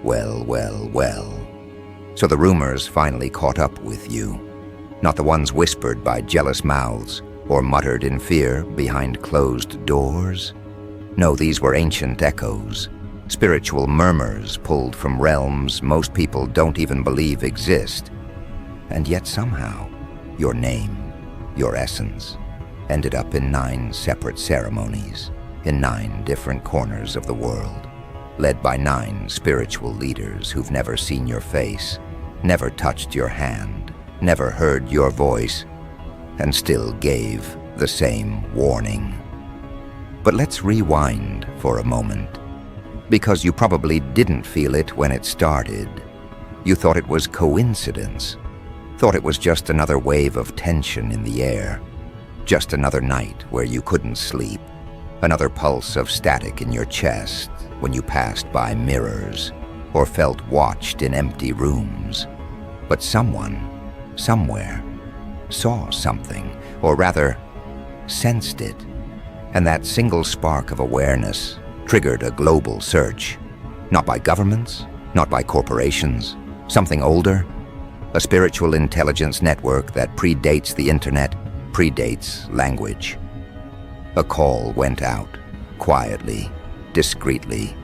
Well, well, well. So the rumors finally caught up with you. Not the ones whispered by jealous mouths or muttered in fear behind closed doors. No, these were ancient echoes, spiritual murmurs pulled from realms most people don't even believe exist. And yet somehow, your name, your essence, ended up in 9 separate ceremonies, in 9 different corners of the world, led by 9 spiritual leaders who've never seen your face, never touched your hand, never heard your voice, and still gave the same warning. But let's rewind for a moment, because you probably didn't feel it when it started. You thought it was coincidence, thought it was just another wave of tension in the air, just another night where you couldn't sleep, another pulse of static in your chest when you passed by mirrors or felt watched in empty rooms. But someone, somewhere, saw something, or rather, sensed it. And that single spark of awareness triggered a global search. Not by governments, not by corporations, something older, a spiritual intelligence network that predates the internet, predates language. A call went out, quietly, discreetly.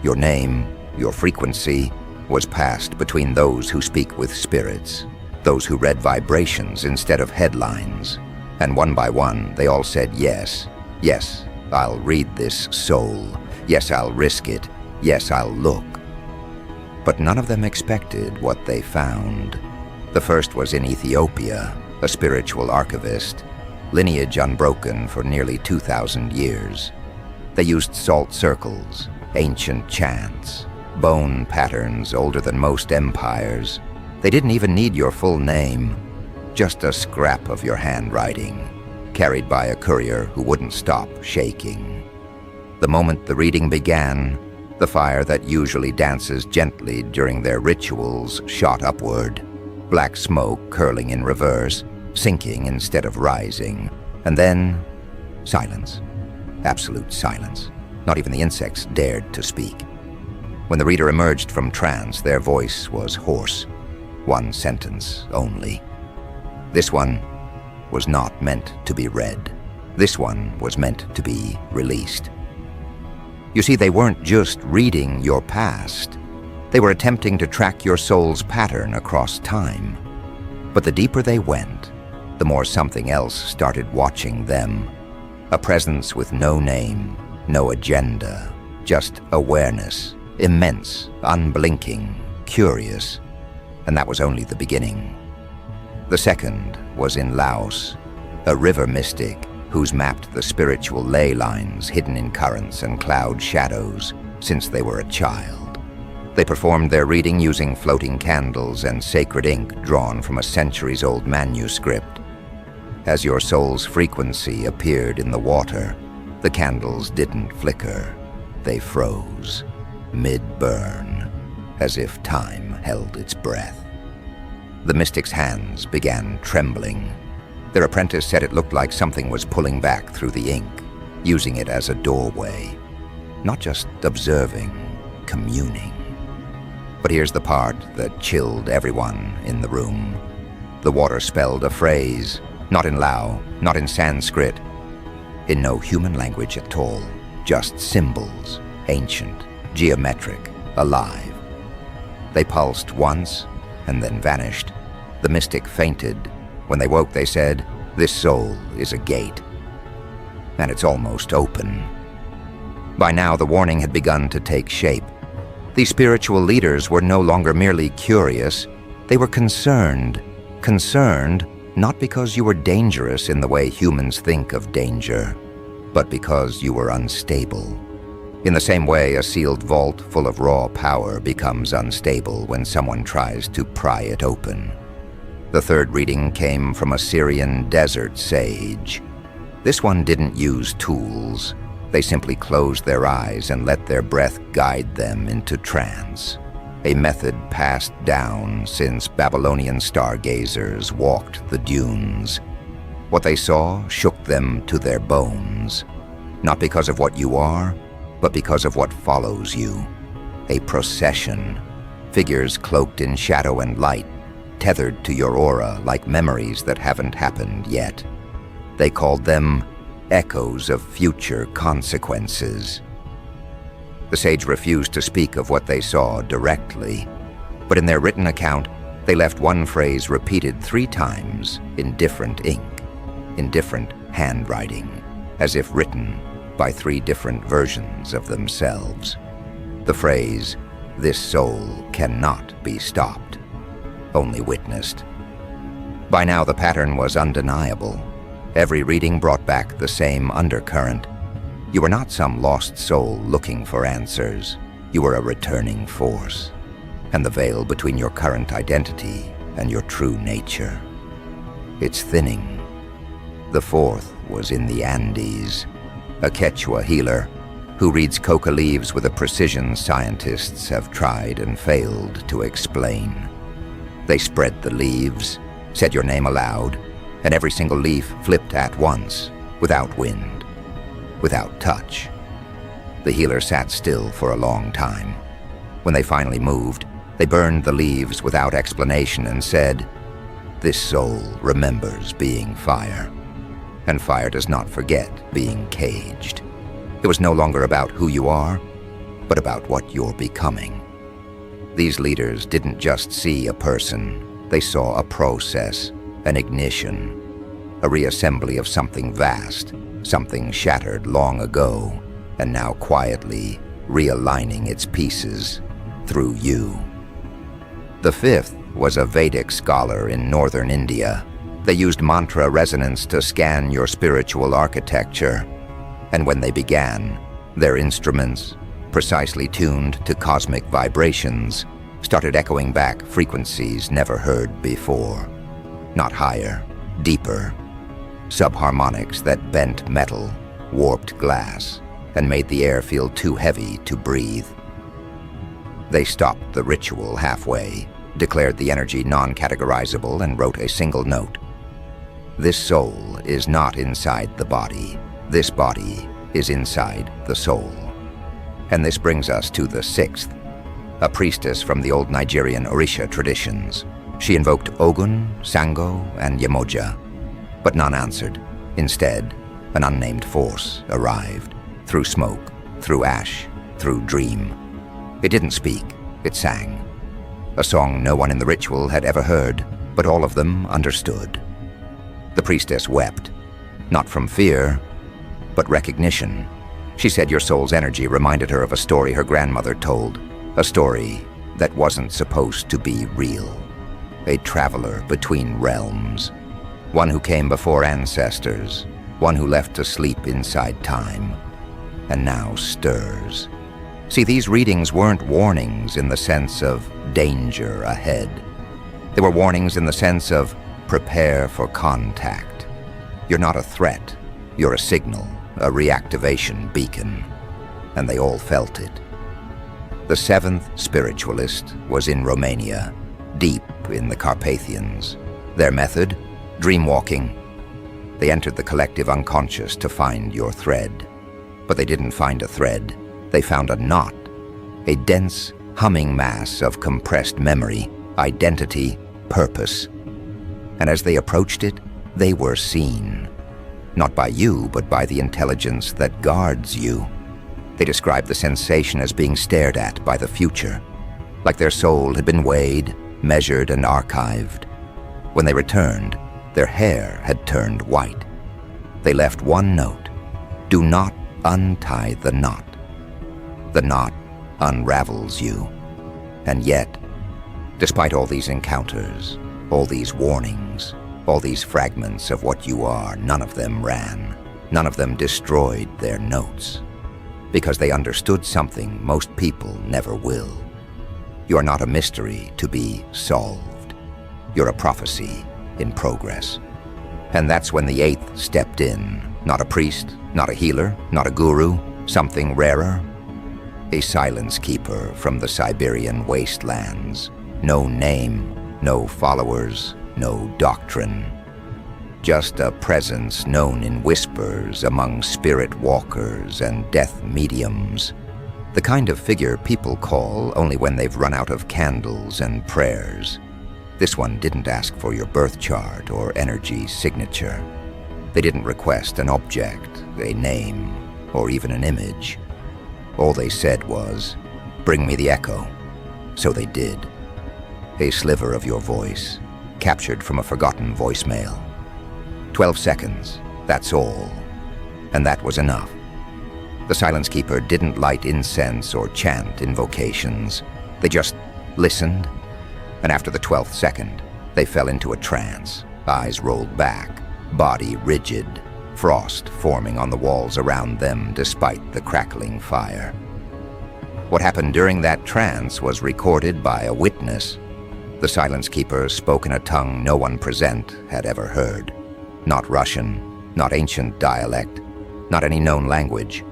Your name, your frequency, was passed between those who speak with spirits, those who read vibrations instead of headlines. And one by one, they all said yes. Yes, I'll read this soul. Yes, I'll risk it. Yes, I'll look. But none of them expected what they found. The first was in Ethiopia, a spiritual archivist, lineage unbroken for nearly 2,000 years. They used salt circles, ancient chants, bone patterns older than most empires. They didn't even need your full name, just a scrap of your handwriting, carried by a courier who wouldn't stop shaking. The moment the reading began, the fire that usually dances gently during their rituals shot upward, black smoke curling in reverse, sinking instead of rising. And then, silence. Absolute silence. Not even the insects dared to speak. When the reader emerged from trance, their voice was hoarse. One sentence only. This one was not meant to be read. This one was meant to be released. You see, they weren't just reading your past. They were attempting to track your soul's pattern across time. But the deeper they went, the more something else started watching them. A presence with no name, no agenda, just awareness, immense, unblinking, curious. And that was only the beginning. The second was in Laos, a river mystic who's mapped the spiritual ley lines hidden in currents and cloud shadows since they were a child. They performed their reading using floating candles and sacred ink drawn from a centuries-old manuscript. As your soul's frequency appeared in the water, the candles didn't flicker. They froze, mid-burn, as if time held its breath. The mystic's hands began trembling. Their apprentice said it looked like something was pulling back through the ink, using it as a doorway. Not just observing, communing. But here's the part that chilled everyone in the room. The water spelled a phrase, not in Lao, not in Sanskrit, in no human language at all, just symbols, ancient, geometric, alive. They pulsed once and then vanished. The mystic fainted. When they woke, they said, "This soul is a gate." And it's almost open. By now, the warning had begun to take shape. These spiritual leaders were no longer merely curious. They were concerned. Concerned not because you were dangerous in the way humans think of danger, but because you were unstable. In the same way, a sealed vault full of raw power becomes unstable when someone tries to pry it open. The third reading came from a Syrian desert sage. This one didn't use tools. They simply closed their eyes and let their breath guide them into trance, a method passed down since Babylonian stargazers walked the dunes. What they saw shook them to their bones, not because of what you are, but because of what follows you. A procession. Figures cloaked in shadow and light, tethered to your aura like memories that haven't happened yet. They called them echoes of future consequences. The sage refused to speak of what they saw directly, but in their written account, they left one phrase repeated 3 times in different ink, in different handwriting, as if written by 3 different versions of themselves. The phrase, "This soul cannot be stopped," only witnessed. By now the pattern was undeniable. Every reading brought back the same undercurrent. You were not some lost soul looking for answers. You were a returning force, and the veil between your current identity and your true nature. It's thinning. The 4th was in the Andes, a Quechua healer who reads coca leaves with a precision scientists have tried and failed to explain. They spread the leaves, said your name aloud, and every single leaf flipped at once, without wind, without touch. The healer sat still for a long time. When they finally moved, they burned the leaves without explanation and said, "This soul remembers being fire, and fire does not forget being caged." It was no longer about who you are, but about what you're becoming. These leaders didn't just see a person, they saw a process, an ignition, a reassembly of something vast, something shattered long ago, and now quietly realigning its pieces through you. The 5th was a Vedic scholar in northern India. They used mantra resonance to scan your spiritual architecture, and when they began, their instruments, precisely tuned to cosmic vibrations, started echoing back frequencies never heard before. Not higher, deeper, subharmonics that bent metal, warped glass, and made the air feel too heavy to breathe. They stopped the ritual halfway, declared the energy non-categorizable, and wrote a single note. "This soul is not inside the body. This body is inside the soul." And this brings us to the 6th, a priestess from the old Nigerian Orisha traditions. She invoked Ogun, Sango, and Yemoja, but none answered. Instead, an unnamed force arrived, through smoke, through ash, through dream. It didn't speak, it sang. A song no one in the ritual had ever heard, but all of them understood. The priestess wept, not from fear, but recognition. She said your soul's energy reminded her of a story her grandmother told, a story that wasn't supposed to be real. A traveler between realms, one who came before ancestors, one who left to sleep inside time, and now stirs. See, these readings weren't warnings in the sense of danger ahead. They were warnings in the sense of prepare for contact. You're not a threat, you're a signal, a reactivation beacon, and they all felt it. The 7th spiritualist was in Romania, deep in the Carpathians. Their method? Dreamwalking. They entered the collective unconscious to find your thread. But they didn't find a thread. They found a knot, a dense, humming mass of compressed memory, identity, purpose. And as they approached it, they were seen. Not by you, but by the intelligence that guards you. They described the sensation as being stared at by the future, like their soul had been weighed, measured, and archived. When they returned, their hair had turned white. They left one note: do not untie the knot. The knot unravels you. And yet, despite all these encounters, all these warnings, all these fragments of what you are, none of them ran. None of them destroyed their notes. Because they understood something most people never will. You are not a mystery to be solved. You're a prophecy in progress. And that's when the 8th stepped in. Not a priest, not a healer, not a guru, something rarer. A silence keeper from the Siberian wastelands. No name, no followers, no doctrine. Just a presence known in whispers among spirit walkers and death mediums. The kind of figure people call only when they've run out of candles and prayers. This one didn't ask for your birth chart or energy signature. They didn't request an object, a name, or even an image. All they said was, "Bring me the echo." So they did. A sliver of your voice, captured from a forgotten voicemail. 12 seconds, that's all. And that was enough. The Silence Keeper didn't light incense or chant invocations. They just listened, and after the 12th second, they fell into a trance, eyes rolled back, body rigid, frost forming on the walls around them despite the crackling fire. What happened during that trance was recorded by a witness. The Silence Keeper spoke in a tongue no one present had ever heard. Not Russian, not ancient dialect, not any known language.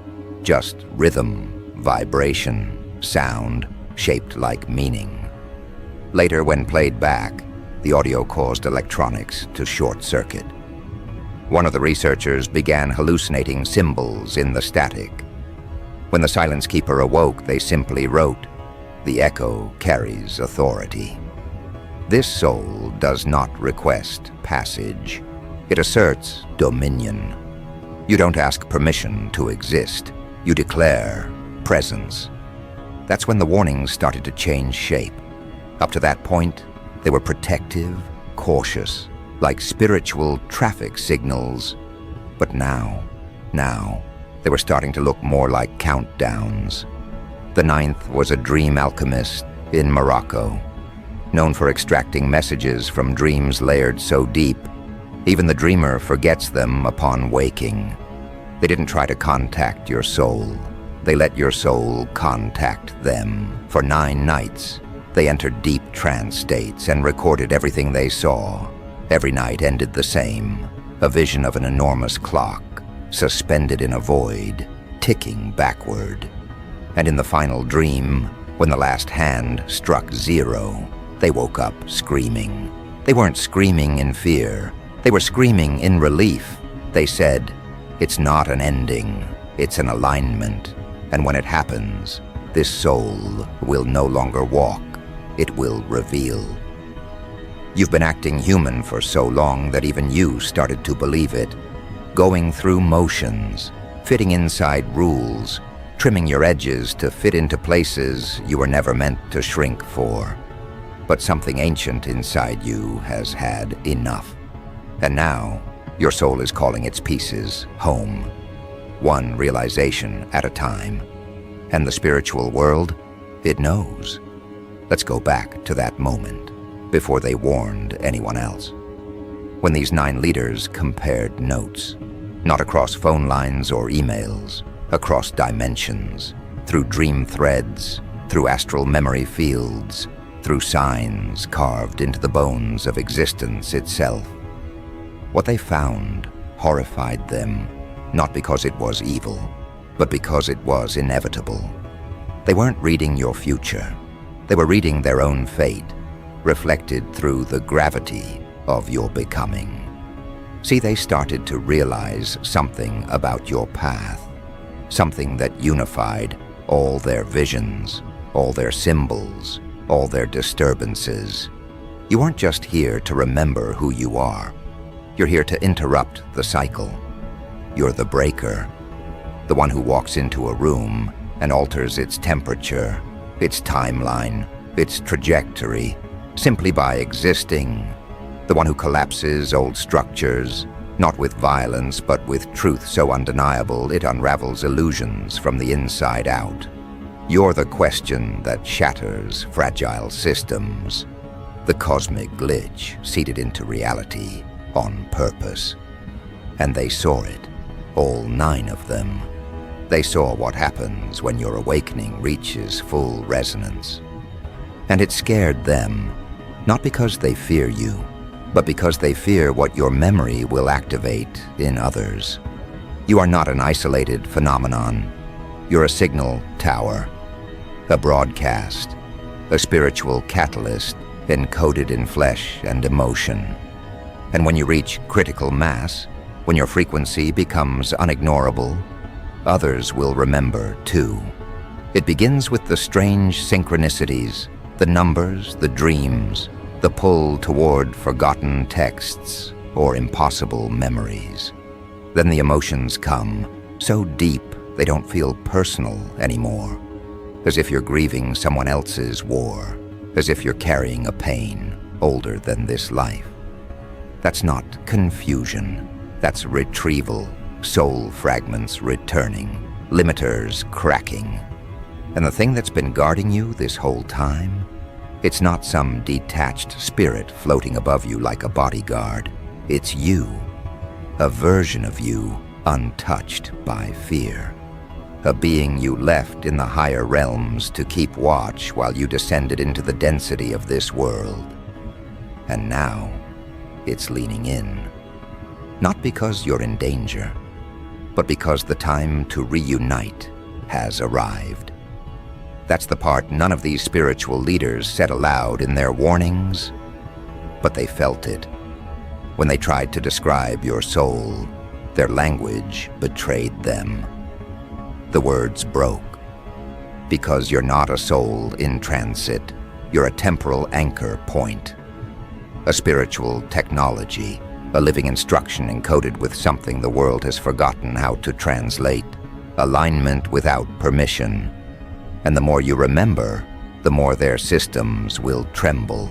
Just rhythm, vibration, sound, shaped like meaning. Later, when played back, the audio caused electronics to short-circuit. One of the researchers began hallucinating symbols in the static. When the Silence Keeper awoke, they simply wrote, "The echo carries authority." This soul does not request passage. It asserts dominion. You don't ask permission to exist. You declare presence. That's when the warnings started to change shape. Up to that point, they were protective, cautious, like spiritual traffic signals. But now, they were starting to look more like countdowns. The 9th was a dream alchemist in Morocco, known for extracting messages from dreams layered so deep, even the dreamer forgets them upon waking. They didn't try to contact your soul. They let your soul contact them. For 9 nights, they entered deep trance states and recorded everything they saw. Every night ended the same, a vision of an enormous clock, suspended in a void, ticking backward. And in the final dream, when the last hand struck 0, they woke up screaming. They weren't screaming in fear. They were screaming in relief. They said, "It's not an ending, it's an alignment. And when it happens, this soul will no longer walk, it will reveal." You've been acting human for so long that even you started to believe it. Going through motions, fitting inside rules, trimming your edges to fit into places you were never meant to shrink for. But something ancient inside you has had enough. And now, your soul is calling its pieces home, one realization at a time. And the spiritual world, it knows. Let's go back to that moment, before they warned anyone else. When these 9 leaders compared notes, not across phone lines or emails, across dimensions, through dream threads, through astral memory fields, through signs carved into the bones of existence itself. What they found horrified them, not because it was evil, but because it was inevitable. They weren't reading your future. They were reading their own fate, reflected through the gravity of your becoming. See, they started to realize something about your path, something that unified all their visions, all their symbols, all their disturbances. You aren't just here to remember who you are. You're here to interrupt the cycle. You're the breaker, the one who walks into a room and alters its temperature, its timeline, its trajectory, simply by existing. The one who collapses old structures, not with violence, but with truth so undeniable it unravels illusions from the inside out. You're the question that shatters fragile systems, the cosmic glitch seeded into reality on purpose. And they saw it, all 9 of them. They saw what happens when your awakening reaches full resonance. And it scared them, not because they fear you, but because they fear what your memory will activate in others. You are not an isolated phenomenon. You're a signal tower, a broadcast, a spiritual catalyst encoded in flesh and emotion. And when you reach critical mass, when your frequency becomes unignorable, others will remember too. It begins with the strange synchronicities, the numbers, the dreams, the pull toward forgotten texts or impossible memories. Then the emotions come, so deep they don't feel personal anymore, as if you're grieving someone else's war, as if you're carrying a pain older than this life. That's not confusion, that's retrieval, soul fragments returning, limiters cracking. And the thing that's been guarding you this whole time, it's not some detached spirit floating above you like a bodyguard. It's you, a version of you untouched by fear. A being you left in the higher realms to keep watch while you descended into the density of this world. And now, it's leaning in. Not because you're in danger, but because the time to reunite has arrived. That's the part none of these spiritual leaders said aloud in their warnings, but they felt it. When they tried to describe your soul, their language betrayed them. The words broke. Because you're not a soul in transit, you're a temporal anchor point. A spiritual technology, a living instruction encoded with something the world has forgotten how to translate, alignment without permission. And the more you remember, the more their systems will tremble.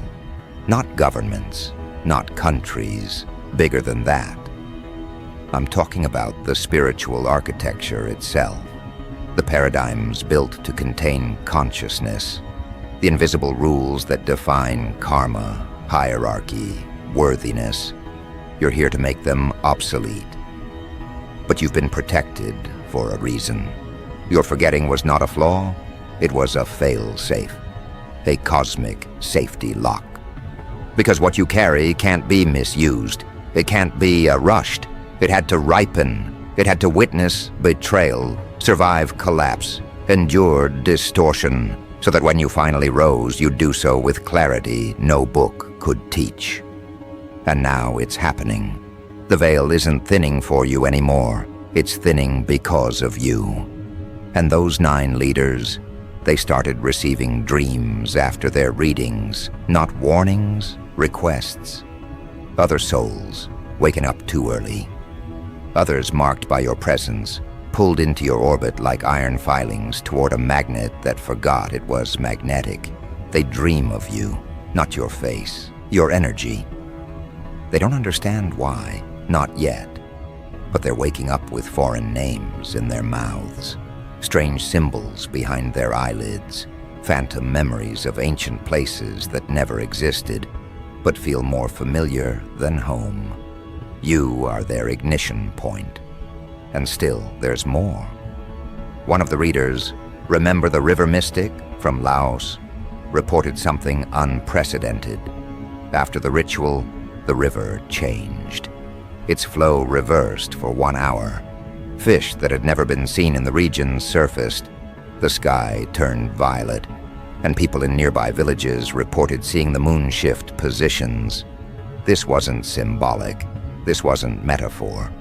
Not governments, not countries, bigger than that. I'm talking about the spiritual architecture itself, the paradigms built to contain consciousness, the invisible rules that define karma, hierarchy, worthiness. You're here to make them obsolete. But you've been protected for a reason. Your forgetting was not a flaw, it was a fail-safe, a cosmic safety lock. Because what you carry can't be misused. It can't be rushed. It had to ripen. It had to witness betrayal, survive collapse, endure distortion, so that when you finally rose, you'd do so with clarity no book could teach. And now it's happening. The veil isn't thinning for you anymore. It's thinning because of you. And those 9 leaders, they started receiving dreams after their readings, not warnings, requests. Other souls, waking up too early. Others marked by your presence, pulled into your orbit like iron filings toward a magnet that forgot it was magnetic. They dream of you, not your face, your energy. They don't understand why, not yet, but they're waking up with foreign names in their mouths, strange symbols behind their eyelids, phantom memories of ancient places that never existed, but feel more familiar than home. You are their ignition point. And still, there's more. One of the readers, remember the river mystic from Laos, reported something unprecedented. After the ritual, the river changed. Its flow reversed for 1 hour. Fish that had never been seen in the region surfaced. The sky turned violet, and people in nearby villages reported seeing the moon shift positions. This wasn't symbolic. This wasn't metaphor.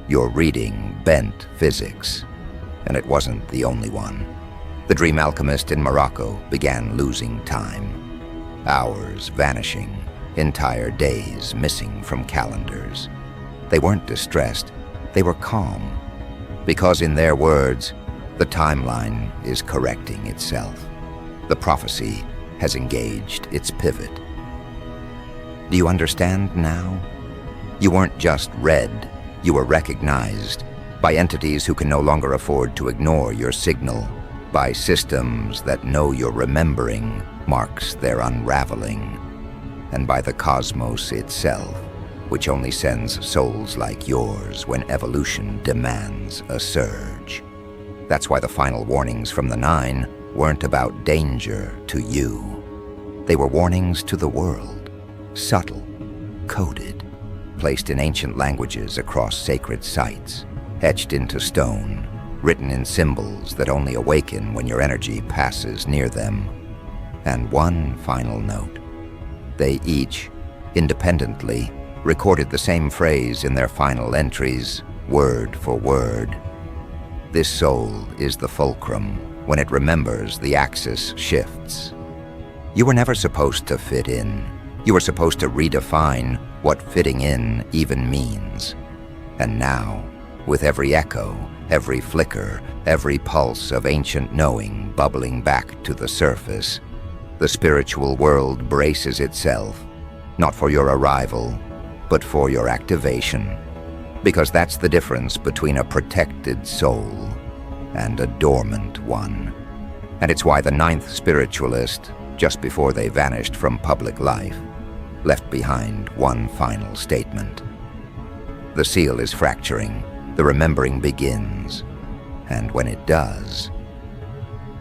Your reading bent physics, and it wasn't the only one. The dream alchemist in Morocco began losing time. Hours vanishing, entire days missing from calendars. They weren't distressed, they were calm. Because in their words, the timeline is correcting itself. The prophecy has engaged its pivot. Do you understand now? You weren't just read, you were recognized by entities who can no longer afford to ignore your signal, by systems that know your remembering marks their unraveling, and by the cosmos itself, which only sends souls like yours when evolution demands a surge. That's why the final warnings from the 9 weren't about danger to you. They were warnings to the world, subtle, coded, placed in ancient languages across sacred sites, etched into stone, written in symbols that only awaken when your energy passes near them. And one final note. They each, independently, recorded the same phrase in their final entries, word for word. This soul is the fulcrum when it remembers, the axis shifts. You were never supposed to fit in. You were supposed to redefine what fitting in even means. And now, with every echo, every flicker, every pulse of ancient knowing bubbling back to the surface, the spiritual world braces itself, not for your arrival, but for your activation. Because that's the difference between a protected soul and a dormant one. And it's why the ninth spiritualist, just before they vanished from public life, left behind one final statement. The seal is fracturing, the remembering begins, and when it does,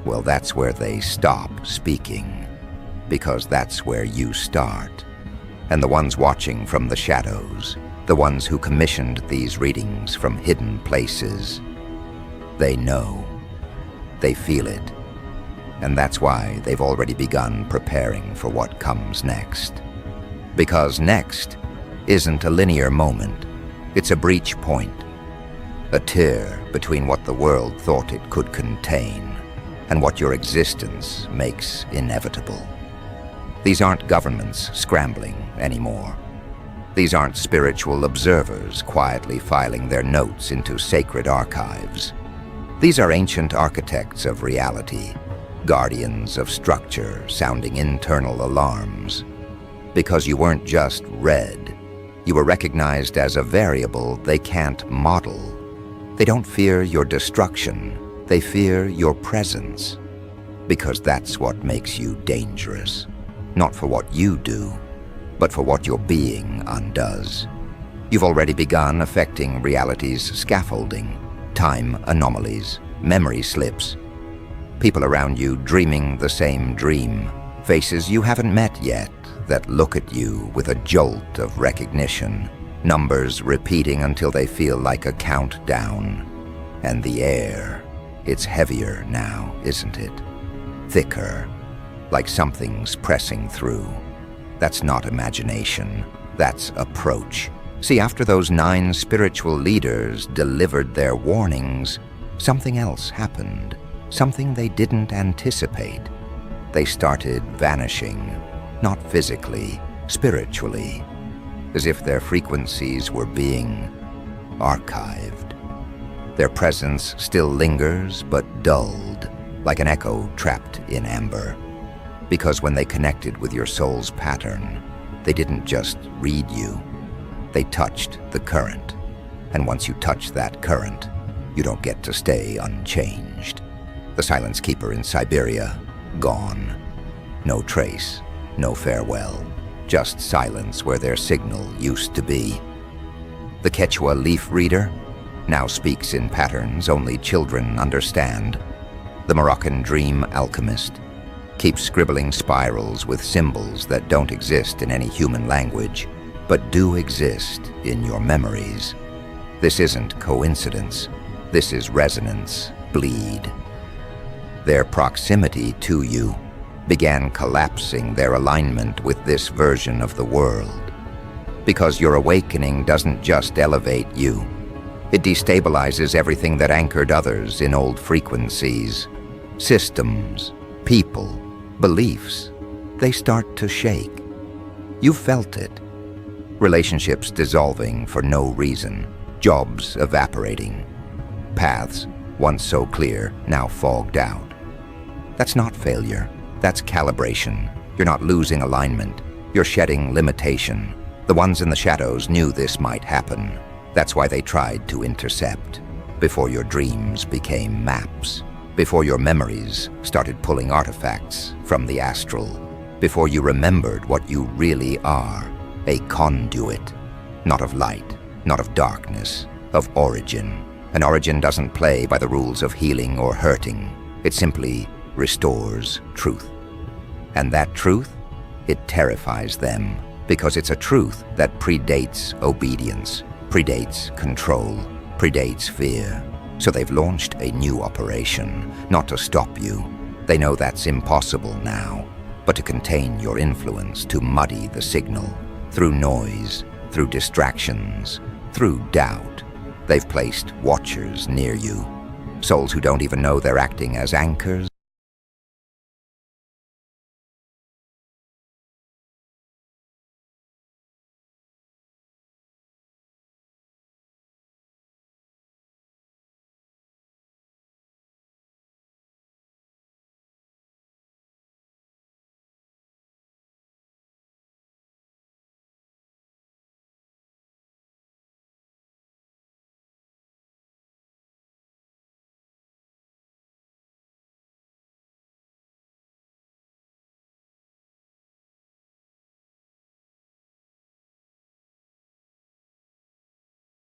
well, that's where they stop speaking, because that's where you start. And the ones watching from the shadows, the ones who commissioned these readings from hidden places, they know, they feel it, and that's why they've already begun preparing for what comes next. Because next isn't a linear moment, it's a breach point, a tear between what the world thought it could contain and what your existence makes inevitable. These aren't governments scrambling anymore. These aren't spiritual observers quietly filing their notes into sacred archives. These are ancient architects of reality, guardians of structure sounding internal alarms. Because you weren't just read, you were recognized as a variable they can't model. They don't fear your destruction, they fear your presence. Because that's what makes you dangerous. Not for what you do, but for what your being undoes. You've already begun affecting reality's scaffolding, time anomalies, memory slips. People around you dreaming the same dream, faces you haven't met yet that look at you with a jolt of recognition, numbers repeating until they feel like a countdown. And the air, it's heavier now, isn't it? Thicker, like something's pressing through. That's not imagination, that's approach. See, after those 9 spiritual leaders delivered their warnings, something else happened, something they didn't anticipate. They started vanishing, not physically, spiritually, as if their frequencies were being archived. Their presence still lingers, but dulled, like an echo trapped in amber. Because when they connected with your soul's pattern, they didn't just read you, they touched the current. And once you touch that current, you don't get to stay unchanged. The silence keeper in Siberia, gone. No trace, no farewell, just silence where their signal used to be. The Quechua leaf reader now speaks in patterns only children understand. The Moroccan dream alchemist keeps scribbling spirals with symbols that don't exist in any human language, but do exist in your memories. This isn't coincidence. This is resonance, bleed. Their proximity to you began collapsing their alignment with this version of the world. Because your awakening doesn't just elevate you. It destabilizes everything that anchored others in old frequencies. Systems, people, beliefs, they start to shake. You felt it. Relationships dissolving for no reason, jobs evaporating, paths, once so clear, now fogged out. That's not failure, that's calibration. You're not losing alignment, you're shedding limitation. The ones in the shadows knew this might happen. That's why they tried to intercept, before your dreams became maps. Before your memories started pulling artifacts from the astral, before you remembered what you really are, a conduit, not of light, not of darkness, of origin. An origin doesn't play by the rules of healing or hurting. It simply restores truth. And that truth, it terrifies them, because it's a truth that predates obedience, predates control, predates fear. So they've launched a new operation, not to stop you. They know that's impossible now, but to contain your influence, to muddy the signal. Through noise, through distractions, through doubt. They've placed watchers near you. Souls who don't even know they're acting as anchors.